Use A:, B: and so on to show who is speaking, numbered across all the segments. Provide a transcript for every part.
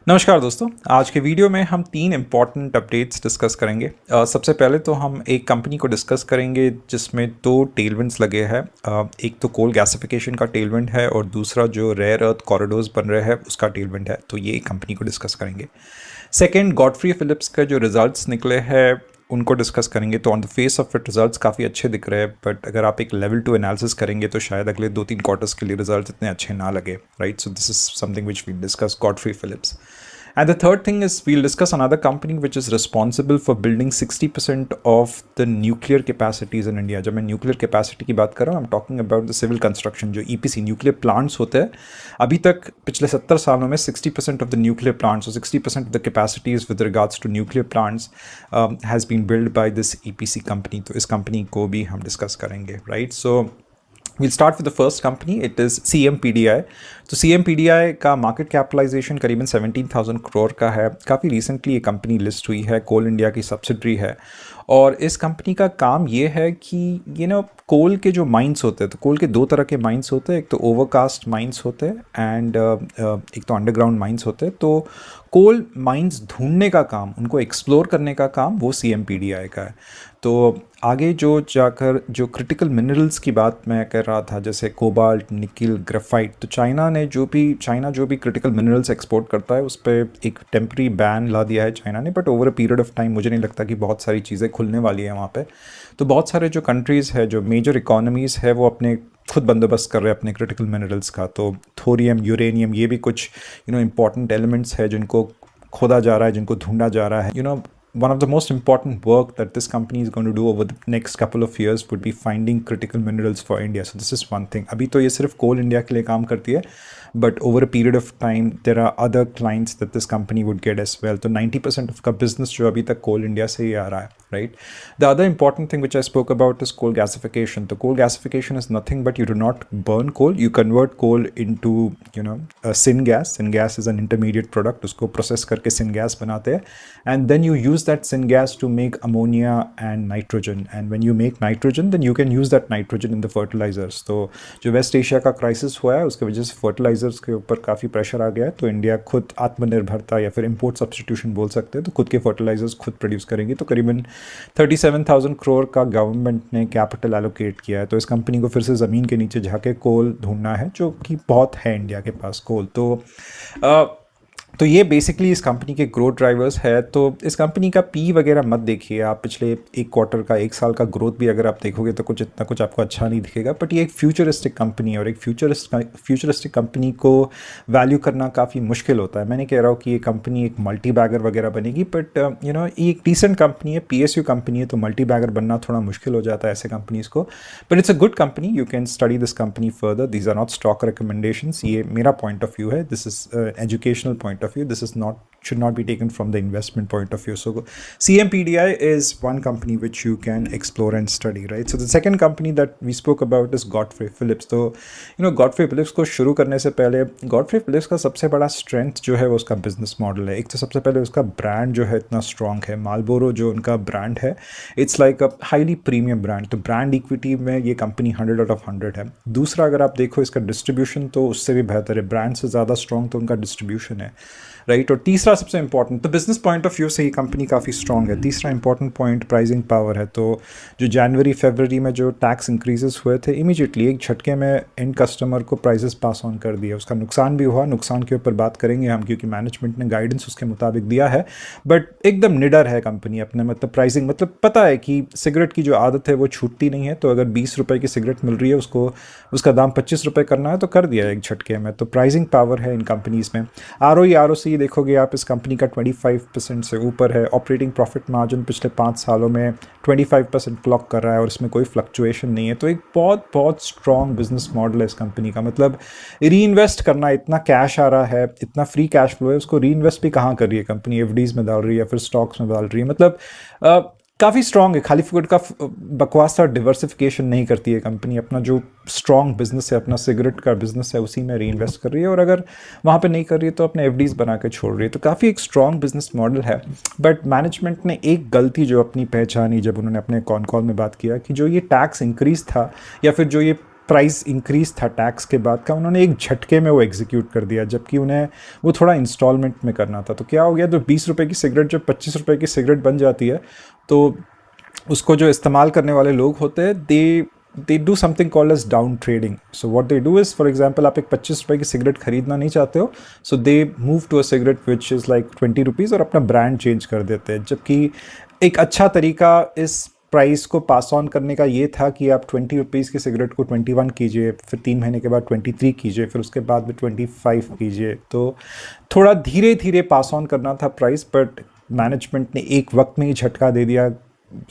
A: नमस्कार दोस्तों। आज के वीडियो में हम तीन इम्पॉर्टेंट अपडेट्स डिस्कस करेंगे। सबसे पहले तो हम एक कंपनी को डिस्कस करेंगे जिसमें दो टेलविंड्स लगे हैं। एक तो कोल गैसिफिकेशन का टेलविंड है और दूसरा जो रेयर अर्थ कॉरिडोर्स बन रहे हैं उसका टेलविंड है, तो ये कंपनी को डिस्कस करेंगे। सेकंड, गॉडफ्री फिलिप्स का जो रिजल्ट्स निकले हैं उनको डिस्कस करेंगे। तो on the face of it results काफ़ी अच्छे दिख रहे हैं, बट अगर आप एक लेवल टू एनालिसिस करेंगे तो शायद अगले 2-3 क्वार्टर्स के लिए रिजल्ट्स इतने अच्छे ना लगे, right? So this is something which we discuss Godfrey Phillips. And the third thing is we'll discuss another company which is responsible for building 60% of the nuclear capacities in India. जब मैं nuclear capacity की बात कर रहा हूँ, I'm talking about the civil construction, जो EPC nuclear plants होते हैं। अभी तक पिछले 70 सालों में 60% of the nuclear plants or 60% of the capacities with regards to nuclear plants has been built by this EPC company. तो इस company को भी हम discuss करेंगे, right? So we'll start with the first company. It is CMPDI. तो CMPDI का market capitalisation करीबन 17,000 करोड़ का है। काफ़ी रिसेंटली ये कंपनी लिस्ट हुई है, कोल इंडिया की सब्सिडरी है। और इस कंपनी का काम ये है कि कोल के जो माइंस होते हैं, तो कोल के दो तरह के माइंस होते हैं। एक तो ओवरकास्ट माइंस होते हैं एंड एक तो अंडरग्राउंड माइंस होते हैं। तो कोल माइंस ढूंढने का काम, उनको एक्सप्लोर करने का काम वो CMPDI का है। तो आगे जो जाकर जो क्रिटिकल मिनरल्स की बात मैं कर रहा था, जैसे कोबाल्ट, निकिल, ग्रेफाइट, तो चाइना जो भी क्रिटिकल मिनरल्स एक्सपोर्ट करता है उस पर एक टेम्परी बैन ला दिया है चाइना ने। But over a period of time मुझे नहीं लगता कि बहुत सारी चीज़ें खुलने वाली है वहाँ पे। तो बहुत सारे जो कंट्रीज़ है, जो मेजर इकोनॉमीज़ है, वो अपने खुद बंदोबस्त कर रहे हैं अपने क्रिटिकल मिनरल्स का। तो थोरियम, यूरेनियम, ये भी कुछ इंपॉर्टेंट एलिमेंट्स है जिनको खोदा जा रहा है, जिनको ढूंढा जा रहा है। One of the most important work that this company is going to do over the next couple of years would be finding critical minerals for India. So this is one thing. अभी तो ये सिर्फ कोल India के लिए काम करती है, but over a period of time there are other clients that this company would get as well. तो 90% of का business जो अभी तक कोल इंडिया से ही आ रहा है, right? The other important thing which I spoke about is coal gasification. So coal gasification is nothing but you do not burn coal, you convert coal into syngas. Syngas is an intermediate product. उसको process करके syngas बनाते हैं, and then you use that syngas to make ammonia and nitrogen. And when you make nitrogen, then you can use that nitrogen in the fertilizers. तो जो waste Asia का crisis हुआ है उसकी वजह से फर्टिलाइजर्स के ऊपर काफ़ी प्रेशर आ गया है। तो इंडिया खुद आत्मनिर्भरता या फिर इंपोर्ट सब्सटीट्यूशन बोल सकते हैं, तो खुद के फर्टिलाइजर्स खुद प्रोड्यूस करेंगी। तो करीबन 37,000 करोड़ का गवर्नमेंट ने कैपिटल एलोकेट किया है। तो इस कंपनी को फिर से ज़मीन के नीचे जाके कोल ढूंढना है, जो कि बहुत है इंडिया के पास कोल। तो ये बेसिकली इस कंपनी के ग्रोथ ड्राइवर्स है। तो इस कंपनी का पी वगैरह मत देखिए आप, पिछले एक क्वार्टर का, एक साल का ग्रोथ भी अगर आप देखोगे तो कुछ इतना कुछ आपको अच्छा नहीं दिखेगा। बट ये एक फ्यूचरिस्टिक कंपनी है और एक फ्यूचरिस्टिक कंपनी को वैल्यू करना काफ़ी मुश्किल होता है। मैं नहीं कह रहा हूँ कि ये कंपनी एक मल्टी बैगर वगैरह बनेगी, बट ये एक डिसेंट कंपनी है, PSU कंपनी है, तो मल्टी बैगर बनना थोड़ा मुश्किल हो जाता है ऐसे कंपनीज़ को। But it's a good company, you can study this company further. These are not stock recommendations, ये मेरा पॉइंट ऑफ व्यू है। This is educational point of view. This is not should not be taken from the investment point of view. So CMPDI is one company which you can explore and study, right? So the second company that we spoke about is Godfrey Phillips. तो Godfrey Phillips को शुरू करने से पहले Godfrey Phillips का सबसे बड़ा strength जो है वो उसका बिजनेस मॉडल है। एक तो सबसे पहले उसका ब्रांड जो है इतना स्ट्रॉन्ग है। मालबोरो जो उनका ब्रांड है, it's like a highly premium brand. तो ब्रांड इक्विटी में ये कंपनी 100 आउट ऑफ 100 है। दूसरा, अगर आप देखो इसका डिस्ट्रीब्यूशन तो उससे भी बेहतर है, ब्रांड से ज़्यादा स्ट्रॉन्ग तो उनका डिस्ट्रीब्यूशन है, राइट? और तीसरा सबसे इंपॉर्टेंट, तो बिजनेस पॉइंट ऑफ व्यू से ये कंपनी काफ़ी स्ट्रॉन्ग है। तीसरा इंपॉर्टेंट पॉइंट प्राइसिंग पावर है। तो जो जनवरी फरवरी में जो टैक्स इंक्रीजेस हुए थे, इमीडिएटली एक झटके में एंड कस्टमर को प्राइसेस पास ऑन कर दिया। उसका नुकसान भी हुआ, नुकसान के ऊपर बात करेंगे हम, क्योंकि मैनेजमेंट ने गाइडेंस उसके मुताबिक दिया है। बट एकदम निडर है कंपनी अपने, मतलब प्राइसिंग, मतलब पता है कि सिगरेट की जो आदत है वो छूटती नहीं है। तो अगर 20 रुपये की सिगरेट मिल रही है, उसको उसका दाम 25 रुपये करना है तो कर दिया एक झटके में। तो प्राइसिंग पावर है इन कंपनीज़ में। ROE देखोगे आप, इस कंपनी का 25% से ऊपर है। ऑपरेटिंग प्रॉफिट मार्जिन पिछले 5 सालों में 25% क्लॉक कर रहा है और इसमें कोई फ्लक्चुएशन नहीं है। तो एक बहुत बहुत स्ट्रॉन्ग बिजनेस मॉडल है इस कंपनी का। मतलब री इन्वेस्ट करना, इतना कैश आ रहा है, इतना फ्री कैश फ्लो है, उसको री इन्वेस्ट भी कहाँ कर रही है कंपनी? FDs में डाल रही है या फिर स्टॉक्स में डाल रही है। मतलब काफ़ी स्ट्रॉन्ग है। खाली फुकट का बकवास और डिवर्सिफिकेशन नहीं करती है कंपनी। अपना जो स्ट्रॉन्ग बिजनेस है, अपना सिगरेट का बिजनेस है, उसी में री इन्वेस्ट कर रही है। और अगर वहाँ पे नहीं कर रही है तो अपने FDs बना के छोड़ रही है। तो काफ़ी एक स्ट्रॉन्ग बिजनेस मॉडल है। बट मैनेजमेंट ने एक गलती जो अपनी पहचानी, जब उन्होंने अपने कॉन कॉल में बात किया, कि जो ये टैक्स इंक्रीज था या फिर जो ये प्राइस इंक्रीज था टैक्स के बाद का, उन्होंने एक झटके में वो एग्जीक्यूट कर दिया, जबकि उन्हें वो थोड़ा इंस्टॉलमेंट में करना था। तो क्या हो गया, तो 20 रुपये की सिगरेट जब 25 रुपये की सिगरेट बन जाती है, तो उसको जो इस्तेमाल करने वाले लोग होते हैं, they do something called as down trading. So what they do is, for example आप एक 25 रुपये की सिगरेट खरीदना नहीं चाहते हो, so they move to a cigarette which is like 20 rupees और अपना ब्रांड चेंज कर देते हैं। जबकि एक अच्छा तरीका इस प्राइस को पास ऑन करने का ये था कि आप 20 रुपीज़ की सिगरेट को 21 कीजिए, फिर 3 महीने के बाद 23 कीजिए, फिर उसके बाद में 25 कीजिए। तो थोड़ा धीरे धीरे पास ऑन करना था प्राइस, बट मैनेजमेंट ने एक वक्त में ही झटका दे दिया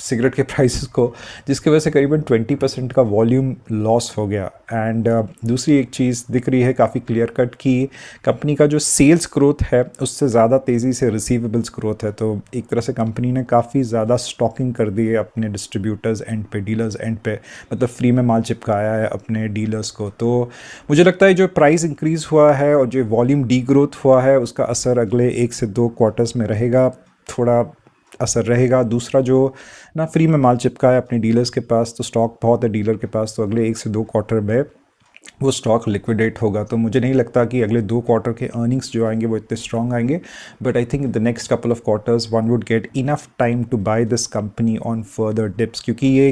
A: सिगरेट के प्राइसेस को, जिसकी वजह से करीबन 20% का वॉल्यूम लॉस हो गया। एंड दूसरी एक चीज़ दिख रही है काफ़ी क्लियर कट कि कंपनी का जो सेल्स ग्रोथ है उससे ज़्यादा तेज़ी से रिसीवेबल्स ग्रोथ है। तो एक तरह से कंपनी ने काफ़ी ज़्यादा स्टॉकिंग कर दी है अपने डिस्ट्रीब्यूटर्स एंड पे, डीलर्स एंड पे, मतलब फ्री में माल चिपकाया है अपने डीलर्स को। तो मुझे लगता है जो प्राइस इंक्रीज़ हुआ है और जो वॉल्यूम डी ग्रोथ हुआ है उसका असर अगले 1 से 2 क्वार्टर्स में रहेगा, थोड़ा असर रहेगा। दूसरा जो ना फ्री में माल चिपका है अपने डीलर्स के पास, तो स्टॉक बहुत है डीलर के पास, तो अगले 1 से 2 क्वार्टर में वो स्टॉक लिक्विडेट होगा। तो मुझे नहीं लगता कि अगले 2 क्वार्टर के अर्निंग्स जो आएंगे वो इतने स्ट्रॉन्ग आएंगे, but I think the next couple of quarters one would get enough time to buy this company on further dips, क्योंकि ये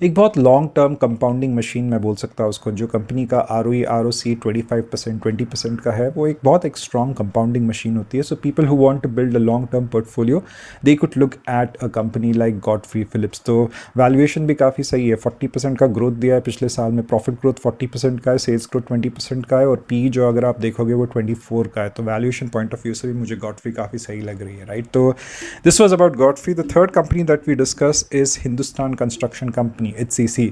A: एक बहुत लॉन्ग टर्म कंपाउंडिंग मशीन मैं बोल सकता हूँ उसको। जो कंपनी का ROE ROC 25% 20% का है, वो एक बहुत एक स्ट्रॉन्ग कंपाउंडिंग मशीन होती है। So people who want to build a long term portfolio, they could look at a company like Godfrey Phillips. तो वैल्यूएशन भी काफ़ी सही है, 40% का ग्रोथ दिया है पिछले साल में, प्रॉफिट ग्रोथ 40% का है, सेल्स ग्रोथ 20% का है, और पी जो अगर आप देखोगे वो 24 का है। तो वैल्यूएशन पॉइंट ऑफ व्यू से भी मुझे गॉडफ्री काफ़ी सही लग रही है, राइट। तो this was about Godfrey. The third company that we discuss is Hindustan construction company, HCC।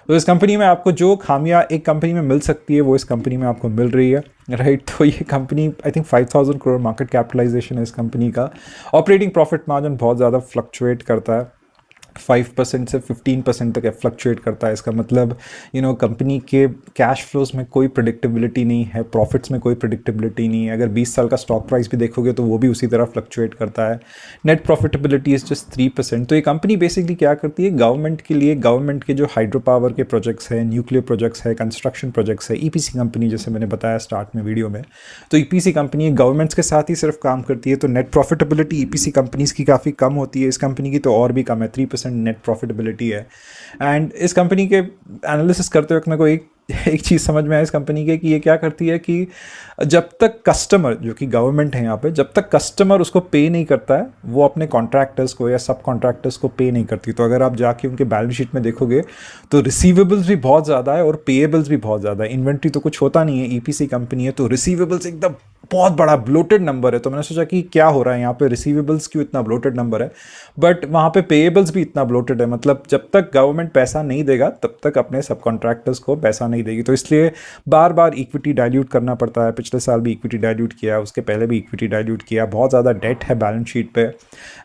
A: तो इस कंपनी में आपको जो खामियां एक कंपनी में मिल सकती है वो इस कंपनी में आपको मिल रही है, राइट। तो ये company I think 5,000 crore market capitalization है इस कंपनी का। ऑपरेटिंग प्रॉफिट मार्जिन बहुत ज़्यादा फ्लक्चुएट करता है, 5% से 15% तक फ्लक्चुएट करता है। इसका मतलब कंपनी के कैश फ्लोज में कोई प्रिडिक्टेबिलिटी नहीं है, प्रॉफिट्स में कोई प्रिडिक्टेबिलिटी नहीं है। अगर 20 साल का स्टॉक प्राइस भी देखोगे तो वो भी उसी तरह फ्लक्चुएट करता है। Net profitability is just 3%। तो ये कंपनी बेसिकली क्या करती है, गवर्नमेंट के लिए, गवर्नमेंट के जो हाइड्रो पावर के प्रोजेक्ट्स हैं, न्यूक्लियर प्रोजेक्ट्स है, कंस्ट्रक्शन प्रोजेक्ट्स है, EPC कंपनी जैसे मैंने बताया स्टार्ट में वीडियो में, तो EPC कंपनी गवर्नमेंट्स के साथ ही सिर्फ काम करती है। तो नेट प्रॉफिटेबिलिटी EPC कंपनीज की काफ़ी कम होती है, इस कंपनी की तो और भी कम है, 3% नेट प्रॉफिटेबिलिटी है। एंड इस कंपनी के एनालिसिस करते वक्त मेरे को एक चीज़ समझ में आया इस कंपनी के, कि ये क्या करती है कि जब तक कस्टमर, जो कि गवर्नमेंट है यहाँ पे, जब तक कस्टमर उसको पे नहीं करता है, वो अपने कॉन्ट्रैक्टर्स को या सब कॉन्ट्रैक्टर्स को पे नहीं करती। तो अगर आप जाके उनके बैलेंस शीट में देखोगे तो रिसीवेबल्स भी बहुत ज़्यादा है और पेएबल्स भी बहुत ज़्यादा है। इन्वेंट्री तो कुछ होता नहीं है, EPC कंपनी है, तो रिसीवेबल्स एकदम बहुत बड़ा ब्लोटेड नंबर है। तो मैंने सोचा कि क्या हो रहा है यहाँ पे, रिसीवेबल्स क्यों इतना ब्लोटेड नंबर है, बट वहाँ पे पेएबल्स भी इतना ब्लोटेड है। मतलब जब तक गवर्नमेंट पैसा नहीं देगा तब तक अपने सब कॉन्ट्रैक्टर्स को पैसा नहीं देगी, तो इसलिए बार बार इक्विटी डाइल्यूट करना पड़ता है। पिछले साल भी इक्विटी डाइल्यूट किया, उसके पहले भी इक्विटी डाइल्यूट किया, बहुत ज़्यादा डेट है बैलेंस शीट पे,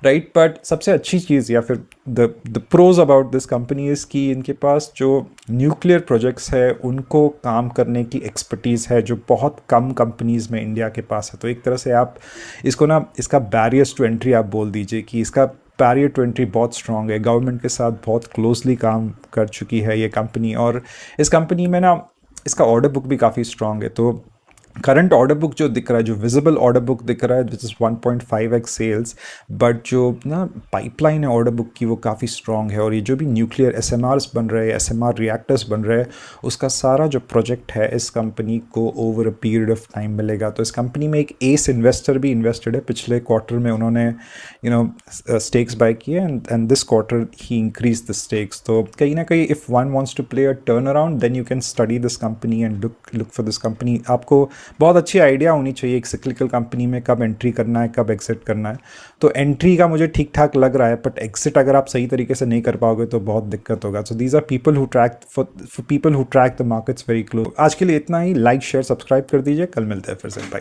A: राइट। बट सबसे अच्छी चीज़ या फिर the pros about this company is कि इनके पास जो न्यूक्लियर प्रोजेक्ट्स है उनको काम करने की एक्सपर्टीज़ है, जो बहुत कम कंपनीज़ में इंडिया के पास है। तो एक तरह से आप इसको ना, इसका बैरियर्स टू एंट्री आप बोल दीजिए कि इसका बैरियर टू एंट्री बहुत स्ट्रॉन्ग है। गवर्नमेंट के साथ बहुत क्लोजली काम कर चुकी है ये कंपनी, और इस कंपनी में ना इसका ऑर्डर बुक भी काफ़ी स्ट्रॉन्ग है। तो करंट ऑर्डर बुक जो दिख रहा है, जो विजिबल ऑर्डर बुक दिख रहा है, which is 1.5x sales, but जो ना पाइपलाइन है ऑर्डर बुक की वो काफ़ी स्ट्रॉन्ग है। और ये जो भी न्यूक्लियर SMRs बन रहे हैं, SMR रिएक्टर्स बन रहे हैं, उसका सारा जो प्रोजेक्ट है इस कंपनी को over a period of time मिलेगा। तो इस कंपनी में एक एस इन्वेस्टर भी इन्वेस्टेड है, पिछले क्वार्टर में उन्होंने स्टेक्स बाय किए, एंड दिस क्वार्टर ही इंक्रीज द स्टेक्स। तो कहीं ना कहीं if one wants to play a turn around, then you can study this company and look for this company. आपको बहुत अच्छी आइडिया होनी चाहिए एक सिक्लिकल कंपनी में कब एंट्री करना है, कब एग्जिट करना है। तो एंट्री का मुझे ठीक ठाक लग रहा है, बट एग्जिट अगर आप सही तरीके से नहीं कर पाओगे तो बहुत दिक्कत होगा। So these are people who track the markets very close. आज के लिए इतना ही। लाइक शेयर सब्सक्राइब कर दीजिए, कल मिलते हैं फिर से, बाय।